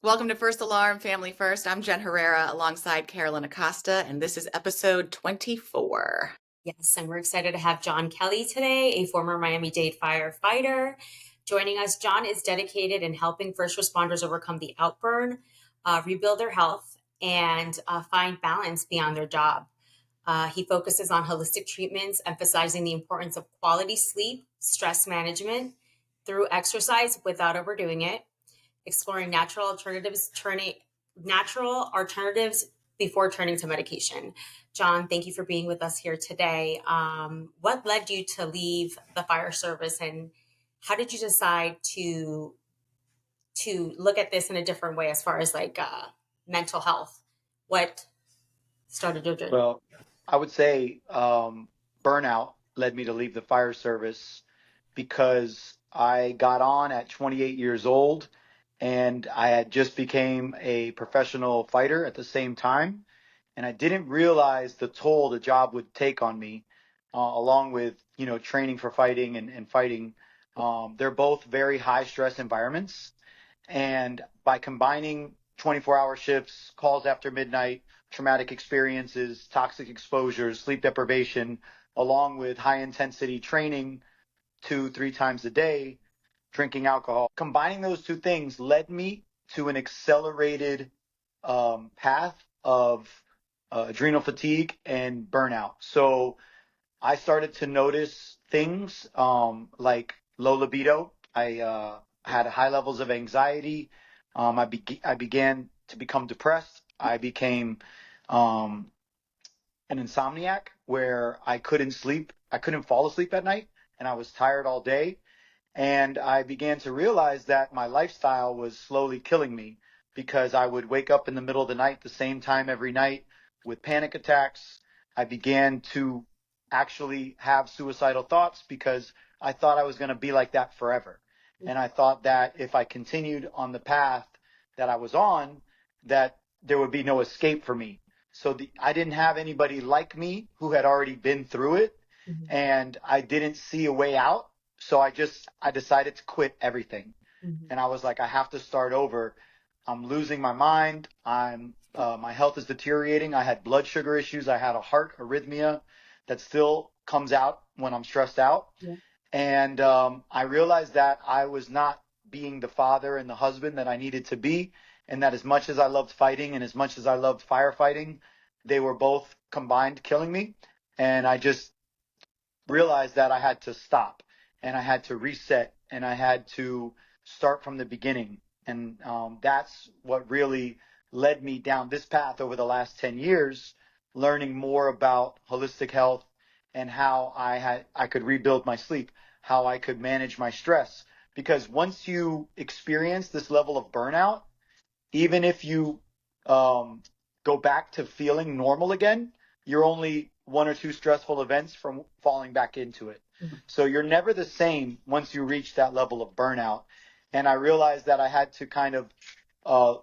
Welcome to First Alarm Family First. I'm Jen Herrera alongside Carolyn Acosta, and this is episode 24. Yes, and we're excited to have John Kelly today, a former Miami-Dade firefighter. Joining us, John is dedicated in helping first responders overcome the outburn, rebuild their health, and find balance beyond their job. He focuses on holistic treatments, emphasizing the importance of quality sleep, stress management through exercise without overdoing it, exploring natural alternatives before turning to medication. John, thank you for being with us here today. What led you to leave the fire service, and how did you decide to look at this in a different way as far as mental health? What started your journey? Well, I would say burnout led me to leave the fire service because I got on at 28 years old and I had just became a professional fighter at the same time. And I didn't realize the toll the job would take on me, along with, training for fighting and fighting. They're both very high stress environments. And by combining 24-hour shifts, calls after midnight, traumatic experiences, toxic exposures, sleep deprivation, along with high intensity training 2, 3 times a day, drinking alcohol, combining those two things led me to an accelerated path of adrenal fatigue and burnout. So I started to notice things like low libido. I had high levels of anxiety. I began to become depressed. I became um, an insomniac where I couldn't sleep. I couldn't fall asleep at night, and I was tired all day. And I began to realize that my lifestyle was slowly killing me because I would wake up in the middle of the night, the same time every night, with panic attacks. I began to actually have suicidal thoughts because I thought I was going to be like that forever. And I thought that if I continued on the path that I was on, that there would be no escape for me. So I didn't have anybody like me who had already been through it, Mhm. and I didn't see a way out. So I decided to quit everything. Mhm. And I was like, I have to start over. I'm losing my mind. My health is deteriorating. I had blood sugar issues. I had a heart arrhythmia that still comes out when I'm stressed out. Yeah. And I realized that I was not being the father and the husband that I needed to be. And that as much as I loved fighting and as much as I loved firefighting, they were both combined killing me. And I just realized that I had to stop and I had to reset and I had to start from the beginning. And that's what really led me down this path over the last 10 years, learning more about holistic health and how I could rebuild my sleep, how I could manage my stress. Because once you experience this level of burnout, even if you um, go back to feeling normal again, you're only 1 or 2 stressful events from falling back into it. Mhm. So you're never the same once you reach that level of burnout. And I realized that I had to kind of uh,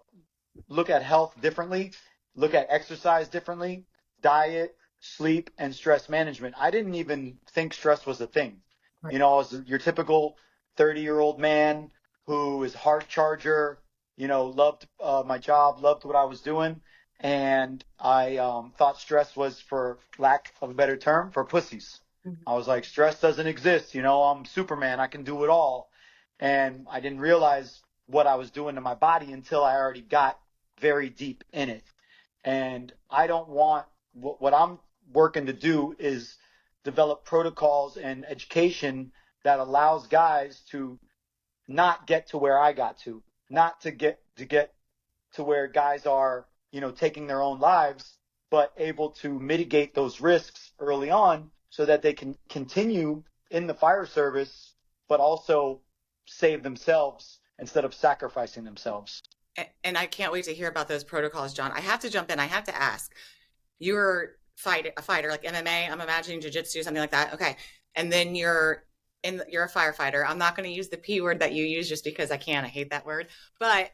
look at health differently, look at exercise differently, diet, sleep, and stress management. I didn't even think stress was a thing. Right. I was your typical 30-year-old man who is heart charger, loved my job, loved what I was doing. And I thought stress was, for lack of a better term, for pussies. Mhm. I was like, stress doesn't exist. I'm Superman. I can do it all. And I didn't realize what I was doing to my body until I already got very deep in it. And I don't want what I'm working to do is develop protocols and education that allows guys to not get to where I got to, not to get to where guys are, taking their own lives, but able to mitigate those risks early on so that they can continue in the fire service, but also save themselves instead of sacrificing themselves. And I can't wait to hear about those protocols, John. I have to jump in. I have to ask. You're a fighter like MMA. I'm imagining jujitsu, something like that. Okay, and then you're a firefighter. I'm not going to use the P word that you use just because I can. I hate that word. But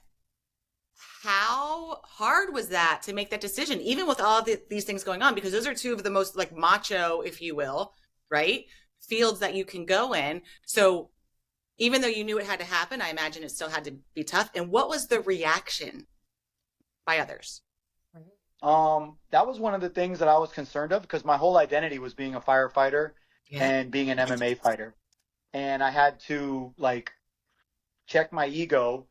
how hard was that to make that decision, even with all these things going on? Because those are two of the most like macho, if you will, right, fields that you can go in. So even though you knew it had to happen, I imagine it still had to be tough. And what was the reaction by others? That was one of the things that I was concerned of because my whole identity was being a firefighter Yeah. and being an MMA fighter. And I had to like check my ego.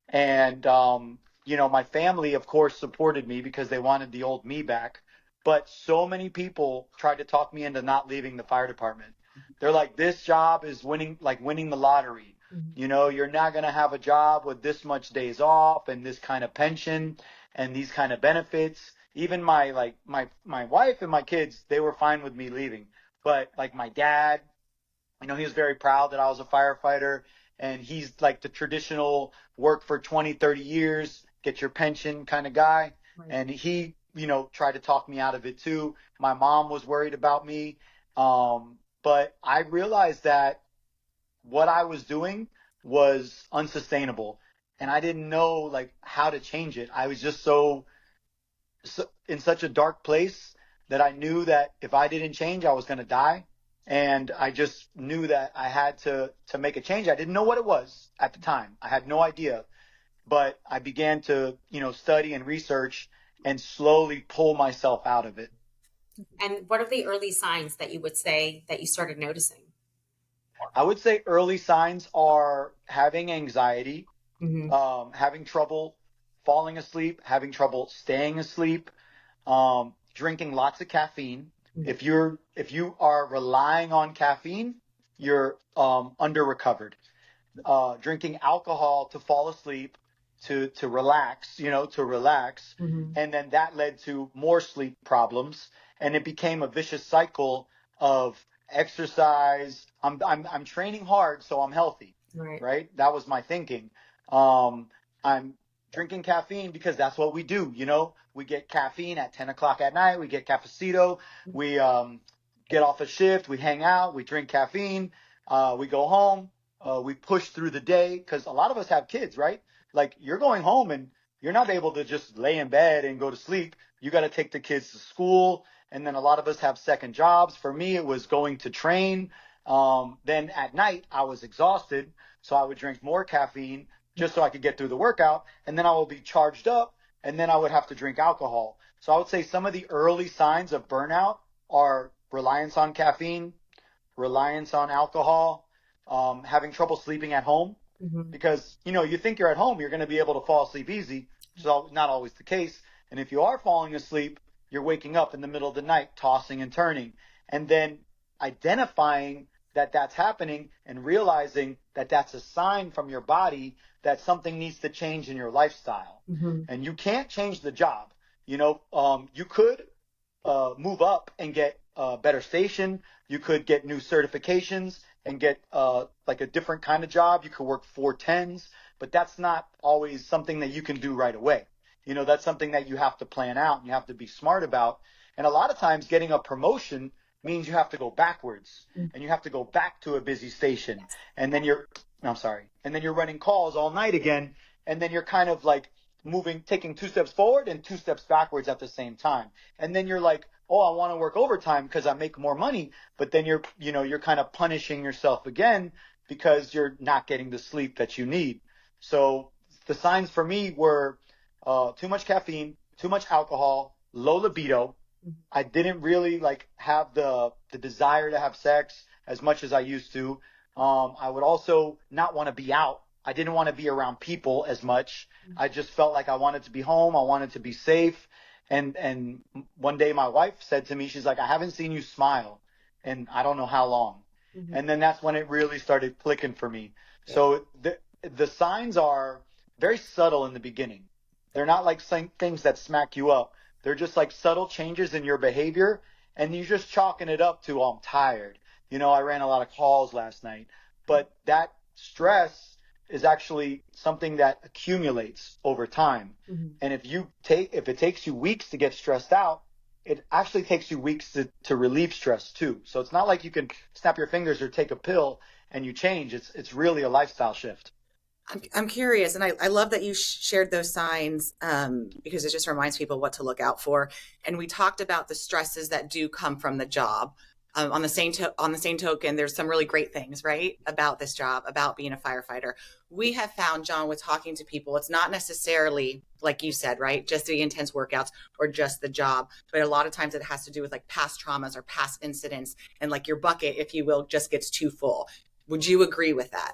And, my family, of course, supported me because they wanted the old me back. But so many people tried to talk me into not leaving the fire department. They're like, this job is winning, like winning the lottery. You're not going to have a job with this much days off and this kind of pension and these kind of benefits. Even my wife and my kids, they were fine with me leaving. But like my dad, he was very proud that I was a firefighter, and he's like the traditional work for 20, 30 years, get your pension kind of guy. Right. And he, tried to talk me out of it too. My mom was worried about me. But I realized that what I was doing was unsustainable, and I didn't know like how to change it. I was just so in such a dark place that I knew that if I didn't change, I was going to die. And I just knew that I had to make a change. I didn't know what it was at the time. I had no idea, but I began to, study and research and slowly pull myself out of it. And what are the early signs that you would say that you started noticing? I would say early signs are having anxiety, Mm-hmm. having trouble falling asleep, having trouble staying asleep, drinking lots of caffeine. Mm-hmm. If you are relying on caffeine, you're under recovered. Drinking alcohol to fall asleep, to relax, to relax, Mm-hmm. and then that led to more sleep problems, and it became a vicious cycle of exercise. I'm training hard, so I'm healthy, Right. right? That was my thinking. I'm drinking caffeine because that's what we do. We get caffeine at 10 o'clock at night. We get cafecito. We get off a shift. We hang out. We drink caffeine. We go home. We push through the day because a lot of us have kids, right? Like you're going home and you're not able to just lay in bed and go to sleep. You got to take the kids to school. And then a lot of us have second jobs. For me, it was going to train. Then at night, I was exhausted. So I would drink more caffeine just so I could get through the workout. And then I will be charged up. And then I would have to drink alcohol. So I would say some of the early signs of burnout are reliance on caffeine, reliance on alcohol, having trouble sleeping at home. Mm-hmm. Because, you think you're at home, you're going to be able to fall asleep easy. Which is not always the case. And if you are falling asleep, you're waking up in the middle of the night, tossing and turning. And then identifying that that's happening and realizing that that's a sign from your body that something needs to change in your lifestyle. Mm-hmm. And you can't change the job. You could move up and get a better station. You could get new certifications and get like a different kind of job. You could work 410s, but that's not always something that you can do right away. That's something that you have to plan out and you have to be smart about. And a lot of times getting a promotion means you have to go backwards and you have to go back to a busy station. And then and then you're running calls all night again. And then you're kind of like taking 2 steps forward and 2 steps backwards at the same time. And then you're like, oh, I want to work overtime because I make more money. But then you're kind of punishing yourself again because you're not getting the sleep that you need. So the signs for me were too much caffeine, too much alcohol, low libido. I didn't really like have the desire to have sex as much as I used to. I would also not want to be out. I didn't want to be around people as much. I just felt like I wanted to be home. I wanted to be safe. And one day my wife said to me, she's like, I haven't seen you smile and I don't know how long. Mm-hmm. And then that's when it really started clicking for me. Yeah. So the signs are very subtle in the beginning. They're not like things that smack you up. They're just like subtle changes in your behavior, and you're just chalking it up to, oh, I'm tired. I ran a lot of calls last night, but that stress is actually something that accumulates over time. Mm-hmm. And if it takes you weeks to get stressed out, it actually takes you weeks to relieve stress too. So it's not like you can snap your fingers or take a pill and you change. It's really a lifestyle shift. I'm curious, and I love that you shared those signs because it just reminds people what to look out for. And we talked about the stresses that do come from the job. On the same token, there's some really great things, right, about this job, about being a firefighter. We have found, John, with talking to people, it's not necessarily like you said, right, just the intense workouts or just the job, but a lot of times it has to do with like past traumas or past incidents, and like your bucket, if you will, just gets too full. Would you agree with that?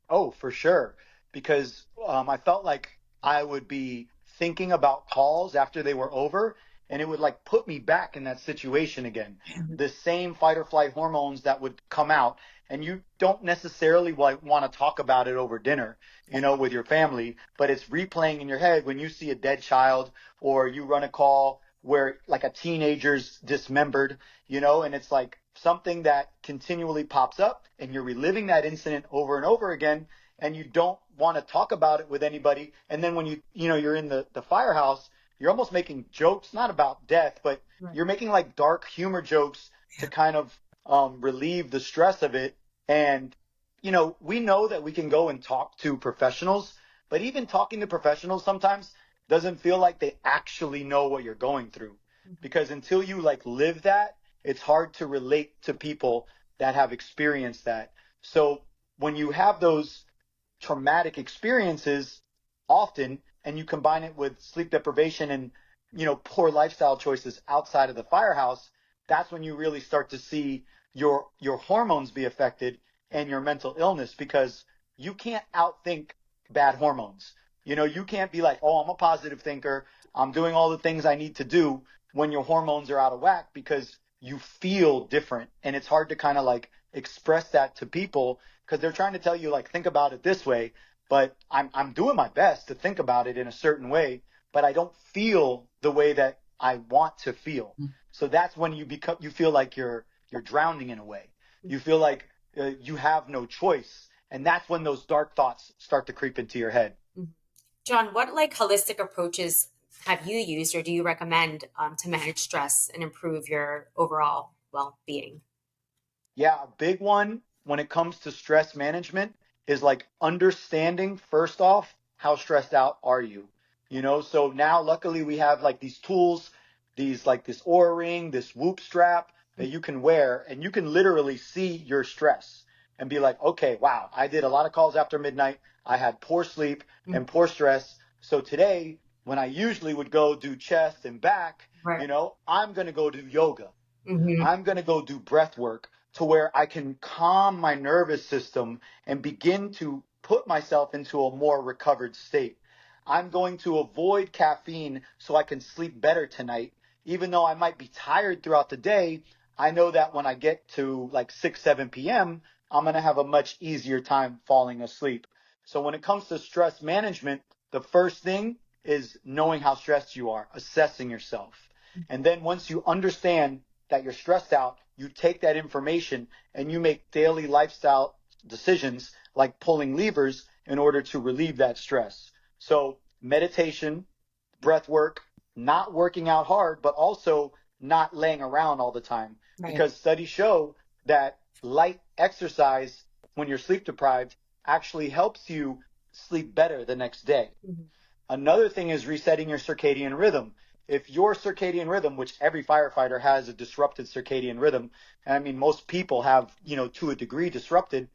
Oh, for sure. Because I felt like I would be thinking about calls after they were over, and it would like put me back in that situation again. The same fight or flight hormones that would come out, and you don't necessarily like want to talk about it over dinner, with your family, but it's replaying in your head when you see a dead child or you run a call where like a teenager's dismembered, and it's like something that continually pops up and you're reliving that incident over and over again, and you don't want to talk about it with anybody. And then when you're in the firehouse, you're almost making jokes, not about death, but Right. you're making like dark humor jokes to kind of relieve the stress of it. And we know that we can go and talk to professionals, but even talking to professionals sometimes doesn't feel like they actually know what you're going through, because until you like live that, it's hard to relate to people that have experienced that. So when you have those traumatic experiences often, and you combine it with sleep deprivation and poor lifestyle choices outside of the firehouse, that's when you really start to see your hormones be affected and your mental illness, because you can't outthink bad hormones. You can't be like, oh, I'm a positive thinker, I'm doing all the things I need to do, when your hormones are out of whack, because you feel different. And it's hard to kind of like express that to people, because they're trying to tell you like, think about it this way, but I'm doing my best to think about it in a certain way, but I don't feel the way that I want to feel. So that's when you feel like you're drowning in a way. You feel like you have no choice, and that's when those dark thoughts start to creep into your head. John, what like holistic approaches have you used or do you recommend to manage stress and improve your overall well-being? Yeah, a big one when it comes to stress management is like understanding first off, how stressed out are you? So now luckily we have like these tools, these like this Aura ring, this Whoop strap that you can wear, and you can literally see your stress and be like, okay, wow, I did a lot of calls after midnight. I had poor sleep and poor stress. So today, when I usually would go do chest and back, Right. I'm going to go do yoga. Mm-hmm. I'm going to go do breath work to where I can calm my nervous system and begin to put myself into a more recovered state. I'm going to avoid caffeine so I can sleep better tonight. Even though I might be tired throughout the day, I know that when I get to like 6, 7 p.m., I'm going to have a much easier time falling asleep. So when it comes to stress management, the first thing is knowing how stressed you are, assessing yourself. And then once you understand that you're stressed out, you take that information and you make daily lifestyle decisions like pulling levers in order to relieve that stress. So meditation, breath work, not working out hard, but also not laying around all the time. Right. Because studies show that light exercise when you're sleep deprived actually helps you sleep better the next day. Mm-hmm. Another thing is resetting your circadian rhythm. If your circadian rhythm, which every firefighter has a disrupted circadian rhythm, and I mean, most people have, to a degree disrupted,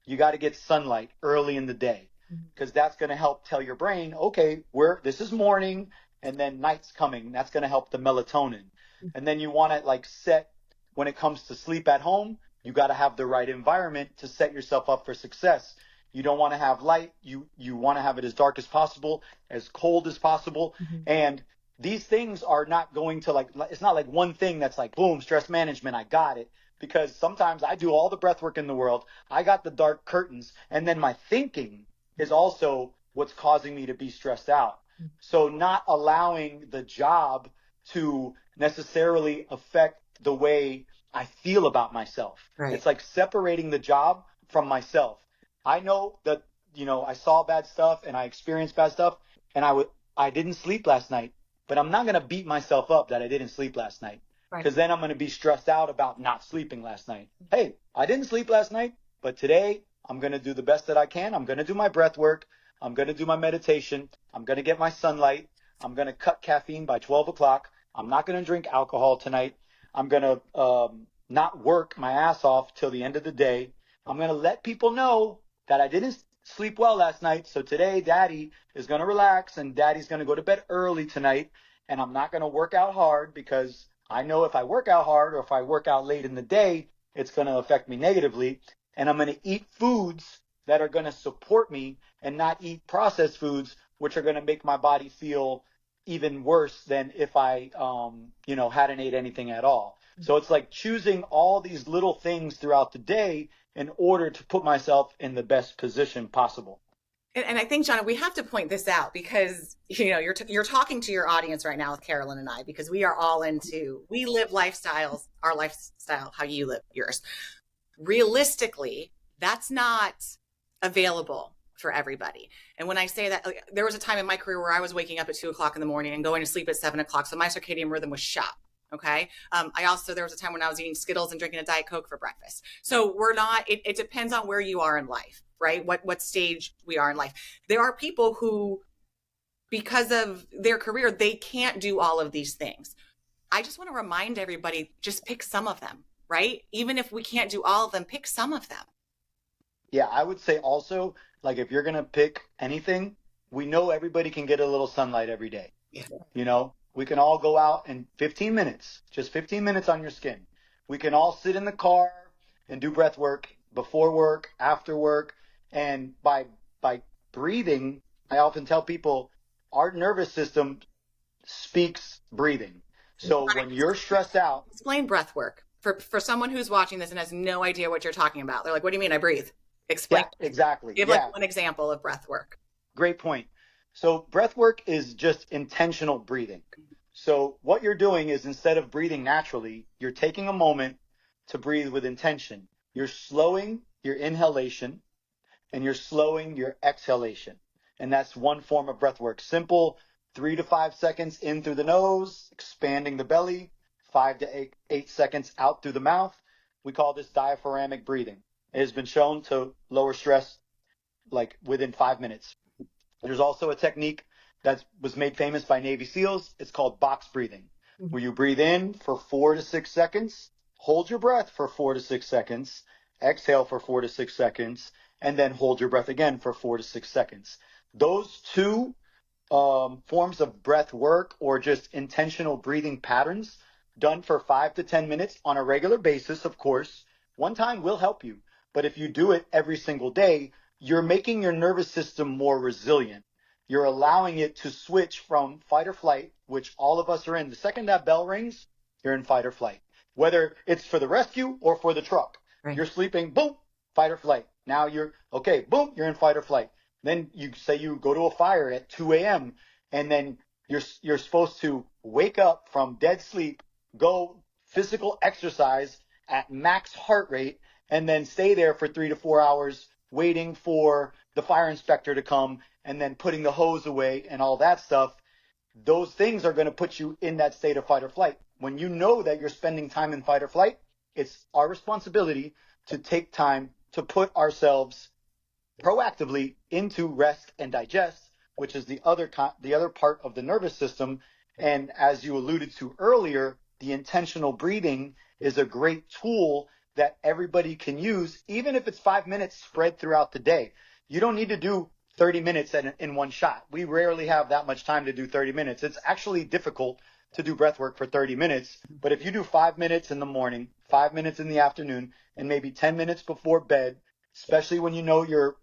you got to get sunlight early in the day, because that's going to help tell your brain, okay, this is morning and then night's coming. That's going to help the melatonin. And then you want to like set, when it comes to sleep at home, you got to have the right environment to set yourself up for success. You don't want to have light. You want to have it as dark as possible, as cold as possible. And these things are not going to like, it's not like one thing that's like, boom, stress management, I got it. Because sometimes I do all the breath work in the world. I got the dark curtains, and then my thinking is also what's causing me to be stressed out. So not allowing the job to necessarily affect the way I feel about myself. Right. It's like separating the job from myself. I know that, I saw bad stuff and I experienced bad stuff, and I didn't sleep last night, but I'm not going to beat myself up that I didn't sleep last night, because then I'm going to be stressed out about not sleeping last night. Hey, I didn't sleep last night, but today I'm going to do the best that I can. I'm going to do my breath work. I'm going to do my meditation. I'm going to get my sunlight. I'm going to cut caffeine by 12 o'clock. I'm not going to drink alcohol tonight. I'm going to not work my ass off till the end of the day. I'm going to let people know that I didn't sleep well last night. So today, daddy is going to relax and daddy's going to go to bed early tonight. And I'm not going to work out hard because I know if I work out hard or if I work out late in the day, it's going to affect me negatively. And I'm going to eat foods that are going to support me and not eat processed foods, which are going to make my body feel even worse than if I, hadn't ate anything at all. So it's like choosing all these little things throughout the day in order to put myself in the best position possible. And I think, John, we have to point this out because you're talking to your audience right now with Carolyn and I, because we are all we live lifestyles, our lifestyle, how you live yours. Realistically, that's not available for everybody. And when I say that, like, there was a time in my career where I was waking up at 2 o'clock in the morning and going to sleep at 7 o'clock. So my circadian rhythm was shot. Okay. There was a time when I was eating Skittles and drinking a Diet Coke for breakfast. So it depends on where you are in life, right? What stage we are in life. There are people who, because of their career, they can't do all of these things. I just want to remind everybody, just pick some of them, right? Even if we can't do all of them, pick some of them. Yeah, I would say also, like if you're going to pick anything, we know everybody can get a little sunlight every day. Yeah. We can all go out in 15 minutes, just 15 minutes on your skin. We can all sit in the car and do breath work before work, after work. And by breathing, I often tell people our nervous system speaks breathing. So when you're stressed out, Explain breath work for someone who's watching this and has no idea what you're talking about. They're like, what do you mean I breathe? Explain. yeah, exactly. Give like one example of breath work. Great point. So breath work is just intentional breathing. So what you're doing is instead of breathing naturally, you're taking a moment to breathe with intention. You're slowing your inhalation and you're slowing your exhalation. And that's one form of breath work. Simple, 3 to 5 seconds in through the nose, expanding the belly, 5 to 8 seconds out through the mouth. We call this diaphragmatic breathing. It has been shown to lower stress like within 5 minutes. There's also a technique that was made famous by Navy SEALs. It's called box breathing, where you breathe in for 4 to 6 seconds, hold your breath for 4 to 6 seconds, exhale for 4 to 6 seconds, and then hold your breath again for 4 to 6 seconds. Those two forms of breath work or just intentional breathing patterns done for 5 to 10 minutes on a regular basis, of course, one time will help you. But if you do it every single day, you're making your nervous system more resilient. You're allowing it to switch from fight or flight, which all of us are in. The second that bell rings, you're in fight or flight, whether it's for the rescue or for the truck. Right. You're sleeping, boom, fight or flight. Now you're, okay, boom, you're in fight or flight. Then you say you go to a fire at 2 a.m. and then you're supposed to wake up from dead sleep, go physical exercise at max heart rate, and then stay there for 3 to 4 hours waiting for the fire inspector to come and then putting the hose away and all that stuff. Those things are going to put you in that state of fight or flight. When you know that you're spending time in fight or flight, it's our responsibility to take time to put ourselves proactively into rest and digest, which is the other part of the nervous system. And as you alluded to earlier, the intentional breathing is a great tool that everybody can use, even if it's 5 minutes spread throughout the day. You don't need to do 30 minutes in one shot. We rarely have that much time to do 30 minutes. It's actually difficult to do breath work for 30 minutes. But if you do 5 minutes in the morning, 5 minutes in the afternoon, and maybe 10 minutes before bed, especially when you know you're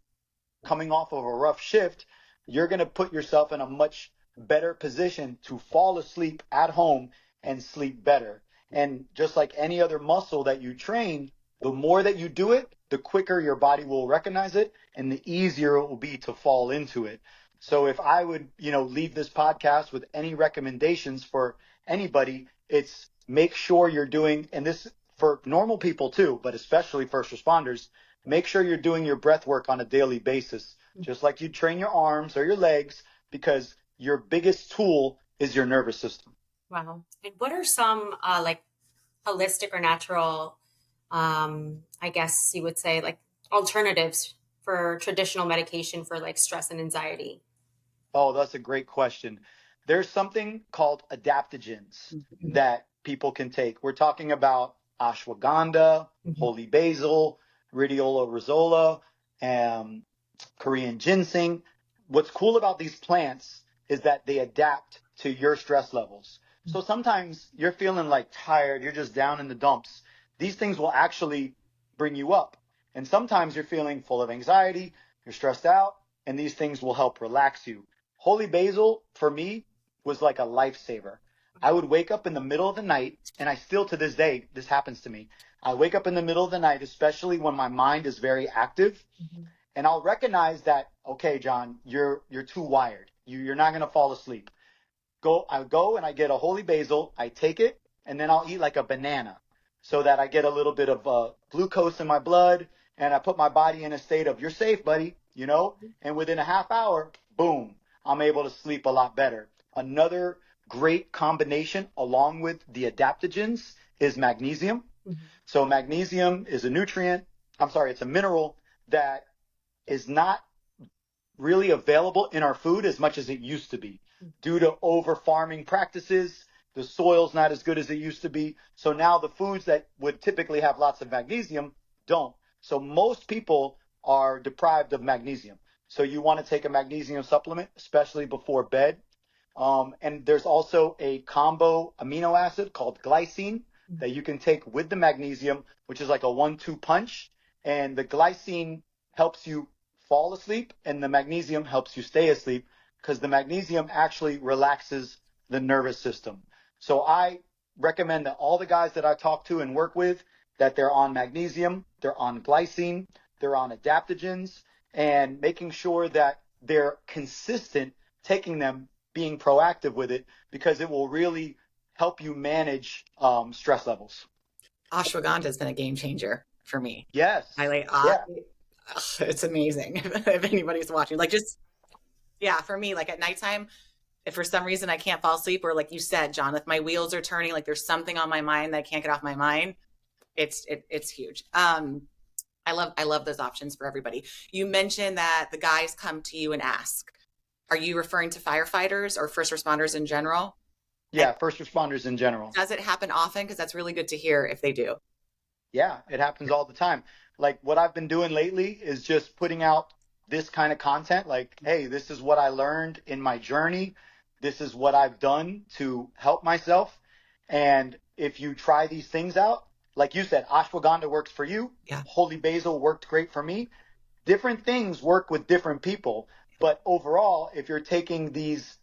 coming off of a rough shift, you're going to put yourself in a much better position to fall asleep at home and sleep better. And just like any other muscle that you train, the more that you do it, the quicker your body will recognize it and the easier it will be to fall into it. So if I would, leave this podcast with any recommendations for anybody, it's make sure you're doing, and this for normal people too, but especially first responders, make sure you're doing your breath work on a daily basis, just like you train your arms or your legs, because your biggest tool is your nervous system. Wow. And what are some holistic or natural, I guess you would say, like alternatives for traditional medication for like stress and anxiety? Oh, that's a great question. There's something called adaptogens that people can take. We're talking about ashwagandha, Mhm. holy basil, rhodiola rosola, Korean ginseng. What's cool about these plants is that they adapt to your stress levels. So sometimes you're feeling like tired, you're just down in the dumps. These things will actually bring you up. And sometimes you're feeling full of anxiety, you're stressed out, and these things will help relax you. Holy basil, for me, was like a lifesaver. I would wake up in the middle of the night, and I still to this day, this happens to me. I wake up in the middle of the night, especially when my mind is very active, and I'll recognize that, okay, John, you're too wired. You're not going to fall asleep. I go and I get a holy basil, I take it, and then I'll eat like a banana so that I get a little bit of glucose in my blood, and I put my body in a state of, you're safe, buddy, you know? And within a half hour, boom, I'm able to sleep a lot better. Another great combination along with the adaptogens is magnesium. So magnesium is a nutrient, it's a mineral that is not really available in our food as much as it used to be due to over farming practices. The soil's not as good as it used to be. So now the foods that would typically have lots of magnesium don't. So most people are deprived of magnesium. So you want to take a magnesium supplement, especially before bed. And there's also a combo amino acid called glycine that you can take with the magnesium, which is like a 1-2 punch. And the glycine helps you fall asleep, and the magnesium helps you stay asleep because the magnesium actually relaxes the nervous system. So I recommend that all the guys that I talk to and work with, that they're on magnesium, they're on glycine, they're on adaptogens, and making sure that they're consistent taking them, being proactive with it, because it will really help you manage stress levels. Ashwagandha has been a game changer for me. Yes. I like, Yeah. it's amazing if anybody's watching. Like, just, yeah, for me, like at nighttime, if for some reason I can't fall asleep, or like you said, John, if my wheels are turning, like there's something on my mind that I can't get off my mind, it's huge. I love those options for everybody. You mentioned that the guys come to you and ask. Are you referring to firefighters or first responders in general? And Yeah. First responders in general. does it happen often? Because that's really good to hear if they do. Yeah, it happens all the time. Like what I've been doing lately is just putting out this kind of content like, hey, this is what I learned in my journey. This is what I've done to help myself. And if you try these things out, like you said, ashwagandha works for you. Yeah. Holy basil worked great for me. Different things work with different people. But overall, if you're taking these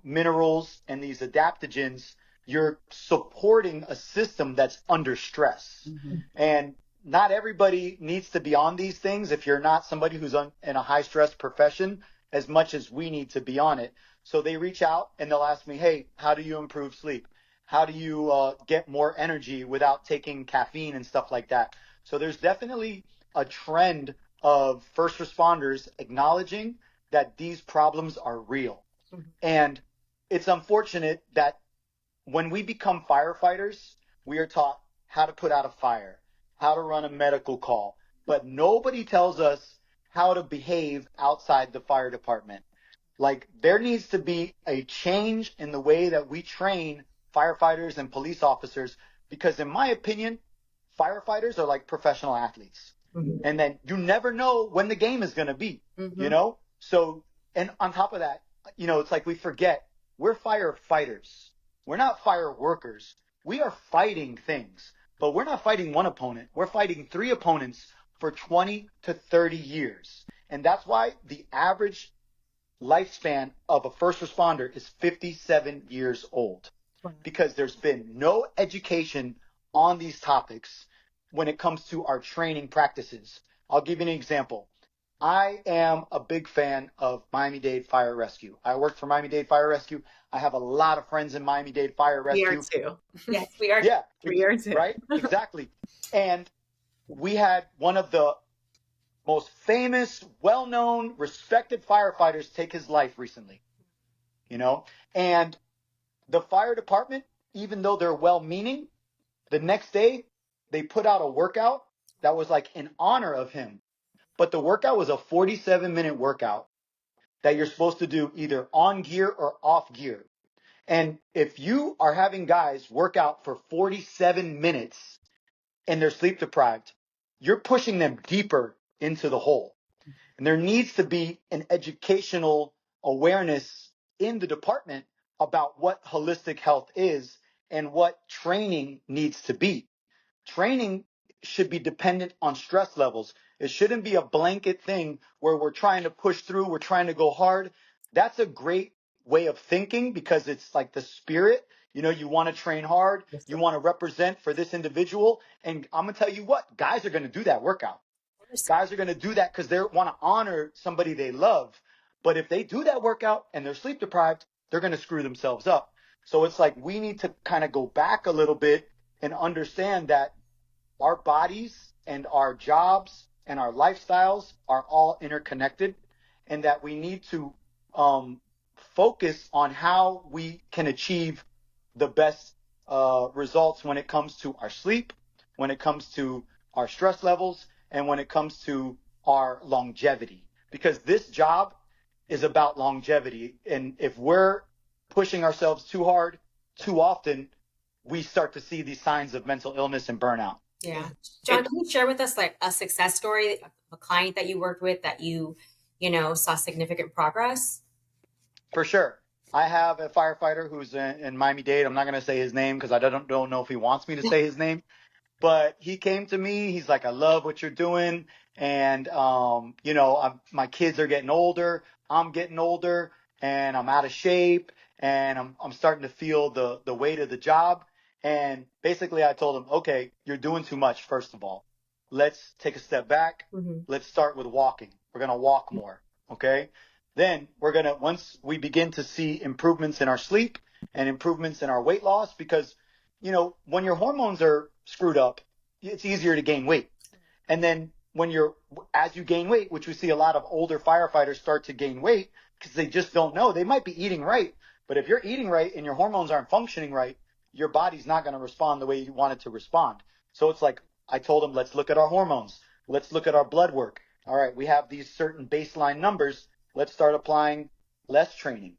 minerals and these adaptogens, you're supporting a system that's under stress. And not everybody needs to be on these things if you're not somebody who's in a high stress profession as much as we need to be on it. So they reach out and they'll ask me, hey, how do you improve sleep? How do you get more energy without taking caffeine and stuff like that? So there's definitely a trend of first responders acknowledging that these problems are real. And it's unfortunate that when we become firefighters, we are taught how to put out a fire, how to run a medical call, but nobody tells us how to behave outside the fire department. Like there needs to be a change in the way that we train firefighters and police officers, because in my opinion, firefighters are like professional athletes. And then you never know when the game is going to be, you know? So, and on top of that, you know, it's like we forget we're firefighters. We're not fireworkers. We are fighting things, but we're not fighting one opponent. We're fighting 3 opponents for 20 to 30 years. And that's why the average lifespan of a first responder is 57 years old, because there's been no education on these topics when it comes to our training practices. I'll give you an example. I am a big fan of Miami-Dade Fire Rescue. I worked for Miami-Dade Fire Rescue. I have a lot of friends in Miami-Dade Fire We are Rescue. too. Yes, we are. Yeah, We are too. right? Exactly. And we had one of the most famous, well-known, respected firefighters take his life recently, you know? And the fire department, even though they're well-meaning, the next day they put out a workout that was like in honor of him. But the workout was a 47-minute workout that you're supposed to do either on gear or off gear. And if you are having guys work out for 47 minutes and they're sleep deprived, you're pushing them deeper into the hole. And there needs to be an educational awareness in the department about what holistic health is and what training needs to be. Training should be dependent on stress levels. It shouldn't be a blanket thing where we're trying to push through, we're trying to go hard. That's a great way of thinking because it's like the spirit. You know, you want to train hard, you want to represent for this individual. And I'm going to tell you what, guys are going to do that workout. Guys are going to do that because they want to honor somebody they love. But if they do that workout and they're sleep deprived, they're going to screw themselves up. So it's like we need to kind of go back a little bit and understand that our bodies and our jobs and our lifestyles are all interconnected, and that we need to focus on how we can achieve the best results when it comes to our sleep, when it comes to our stress levels, and when it comes to our longevity. Because this job is about longevity. And if we're pushing ourselves too hard, too often, we start to see these signs of mental illness and burnout. Yeah. John, can you share with us like a success story, a client that you worked with that you know, saw significant progress? For sure. I have a firefighter who's in Miami-Dade. I'm not going to say his name because I don't know if he wants me to say his name. But he came to me. He's like, I love what you're doing. And, you know, my kids are getting older. I'm getting older and I'm out of shape and I'm starting to feel the weight of the job. And basically I told him, okay, you're doing too much. First of all, let's take a step back. Mm-hmm. Let's start with walking. We're going to walk more. Okay. Then once we begin to see improvements in our sleep and improvements in our weight loss, because, you know, when your hormones are screwed up, it's easier to gain weight. And then as you gain weight, which we see a lot of older firefighters start to gain weight because they just don't know. They might be eating right, but if you're eating right and your hormones aren't functioning right, your body's not going to respond the way you want it to respond. So it's like I told him, let's look at our hormones. Let's look at our blood work. All right, we have these certain baseline numbers. Let's start applying less training.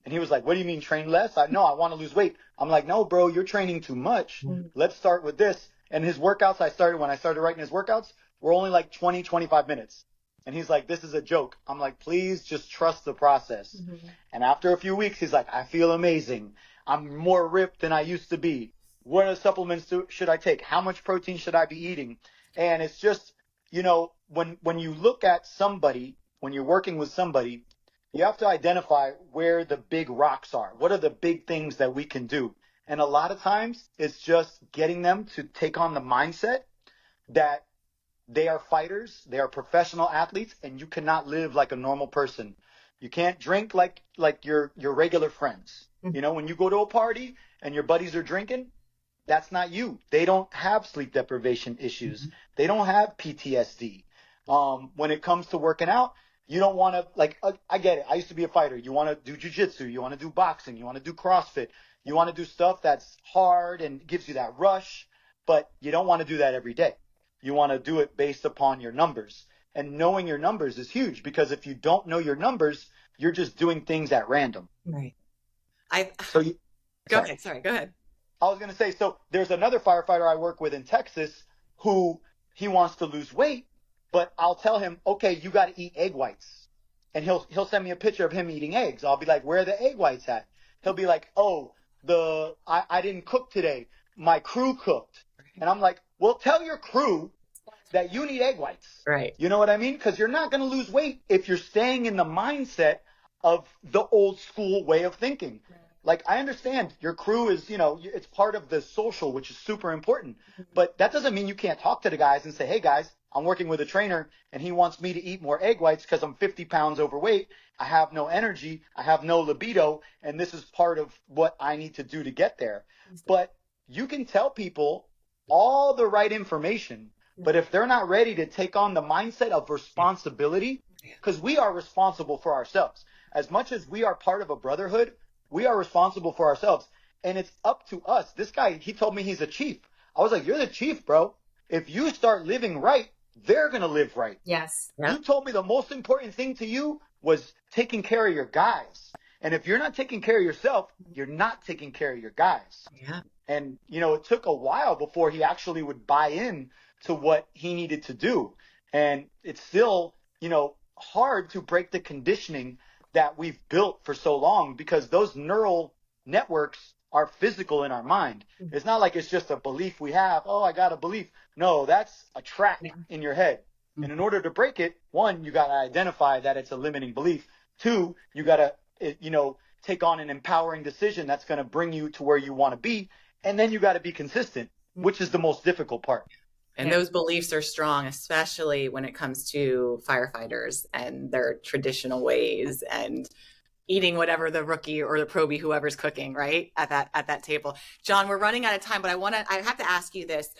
And he was like, what do you mean train less? No, I want to lose weight. I'm like, no, bro, you're training too much. Let's start with this. And his workouts, when I started writing his workouts, were only like 20, 25 minutes. And he's like, this is a joke. I'm like, please just trust the process. Mm-hmm. And after a few weeks, he's like, I feel amazing. I'm more ripped than I used to be. What supplements should I take? How much protein should I be eating? And it's just, you know, when you look at somebody, when you're working with somebody, you have to identify where the big rocks are. What are the big things that we can do? And a lot of times it's just getting them to take on the mindset that they are fighters, they are professional athletes, and you cannot live like a normal person. You can't drink like your regular friends. Mm-hmm. You know, when you go to a party and your buddies are drinking, that's not you. They don't have sleep deprivation issues. Mm-hmm. They don't have PTSD. When it comes to working out, you don't want to, I get it. I used to be a fighter. You want to do jujitsu. You want to do boxing. You want to do CrossFit. You want to do stuff that's hard and gives you that rush, but you don't want to do that every day. You want to do it based upon your numbers. And knowing your numbers is huge because if you don't know your numbers, you're just doing things at random. Right. Go ahead. I was going to say, so there's another firefighter I work with in Texas who he wants to lose weight, but I'll tell him, okay, you got to eat egg whites. And he'll send me a picture of him eating eggs. I'll be like, where are the egg whites at? He'll be like, oh, I didn't cook today. My crew cooked. And I'm like, well, tell your crew that you need egg whites. Right. You know what I mean? Because you're not going to lose weight if you're staying in the mindset of the old school way of thinking. Right. Like, I understand your crew is, you know, it's part of the social, which is super important. But that doesn't mean you can't talk to the guys and say, hey, guys, I'm working with a trainer and he wants me to eat more egg whites because I'm 50 pounds overweight. I have no energy. I have no libido. And this is part of what I need to do to get there. But you can tell people all the right information. But if they're not ready to take on the mindset of responsibility, because we are responsible for ourselves. As much as we are part of a brotherhood, we are responsible for ourselves. And it's up to us. This guy, he told me he's a chief. I was like, you're the chief, bro. If you start living right, they're going to live right. Yes. Yeah. You told me the most important thing to you was taking care of your guys. And if you're not taking care of yourself, you're not taking care of your guys. Yeah. And, it took a while before he actually would buy in to what he needed to do. And it's still, hard to break the conditioning that we've built for so long, because those neural networks are physical in our mind. It's not like it's just a belief we have. Oh, I got a belief. No, that's a track in your head. And in order to break it, one, you got to identify that it's a limiting belief. Two, you got to, take on an empowering decision that's going to bring you to where you want to be. And then you got to be consistent, which is the most difficult part. And those beliefs are strong, especially when it comes to firefighters and their traditional ways and eating whatever the rookie or the probie, whoever's cooking, right, at that table. John, we're running out of time, but I have to ask you this.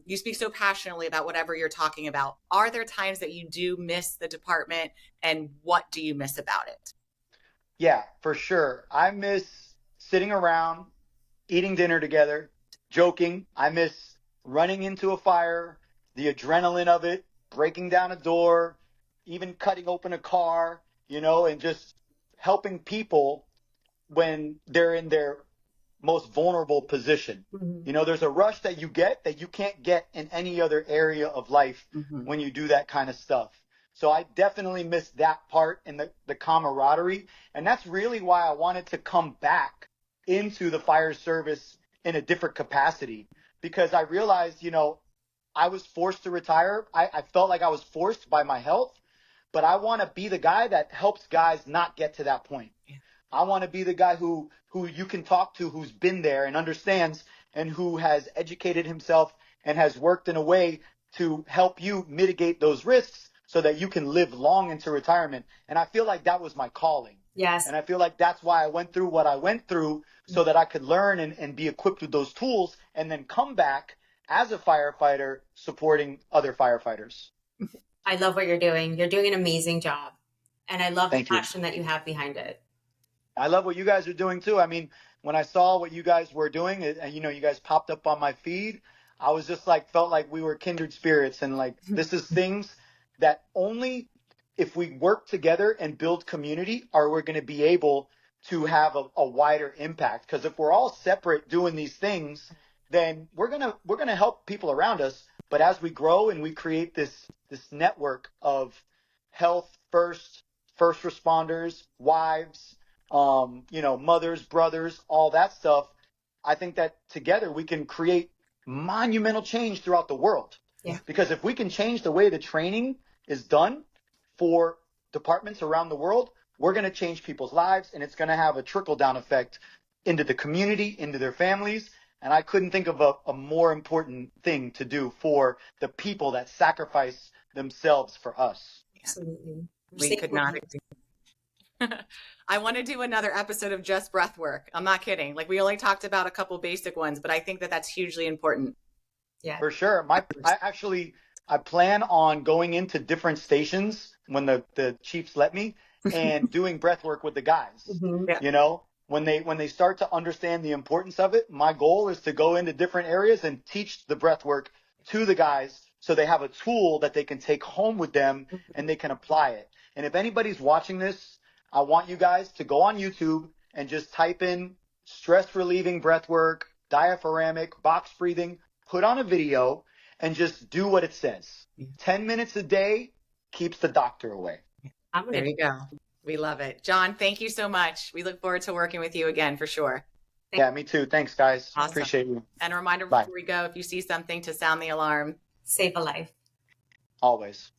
You speak so passionately about whatever you're talking about. Are there times that you do miss the department, and what do you miss about it? Yeah, for sure. I miss sitting around, eating dinner together, joking. I miss running into a fire, the adrenaline of it, breaking down a door, even cutting open a car, and just helping people when they're in their most vulnerable position. There's a rush that you get that you can't get in any other area of life when you do that kind of stuff. So I definitely miss that part and the camaraderie. And that's really why I wanted to come back into the fire service in a different capacity, because I realized, I was forced to retire. I felt like I was forced by my health, but I want to be the guy that helps guys not get to that point. Yeah. I want to be the guy who you can talk to, who's been there and understands, and who has educated himself and has worked in a way to help you mitigate those risks so that you can live long into retirement. And I feel like that was my calling. Yes. And I feel like that's why I went through what I went through, so that I could learn and be equipped with those tools, and then come back as a firefighter supporting other firefighters. I love what you're doing. You're doing an amazing job. And I love the Thank you. passion that you have behind it. I love what you guys are doing too. I mean, when I saw what you guys were doing, and you guys popped up on my feed, I was just felt like we were kindred spirits. And this is things that only if we work together and build community are we going to be able to have a wider impact. Because if we're all separate doing these things, then we're gonna help people around us. But as we grow and we create this network of health first responders, wives, mothers, brothers, all that stuff, I think that together we can create monumental change throughout the world. Yeah. Because if we can change the way the training is done for departments around the world, we're going to change people's lives, and it's going to have a trickle-down effect into the community, into their families. And I couldn't think of a more important thing to do for the people that sacrifice themselves for us. Absolutely. We could not agree. I want to do another episode of just breath work. I'm not kidding. We only talked about a couple basic ones, but I think that that's hugely important. Yeah, for sure. I plan on going into different stations when the chiefs let me, and doing breath work with the guys. Yeah. When they start to understand the importance of it, my goal is to go into different areas and teach the breath work to the guys, so they have a tool that they can take home with them and they can apply it. And if anybody's watching this, I want you guys to go on YouTube and just type in stress relieving breath work, diaphragmatic, box breathing, put on a video, and just do what it says. 10 minutes a day keeps the doctor away. There you go. We love it. John, thank you so much. We look forward to working with you again for sure. Yeah, me too. Thanks, guys. Awesome. Appreciate you. And a reminder before we go, if you see something, to sound the alarm. Save a life. Always.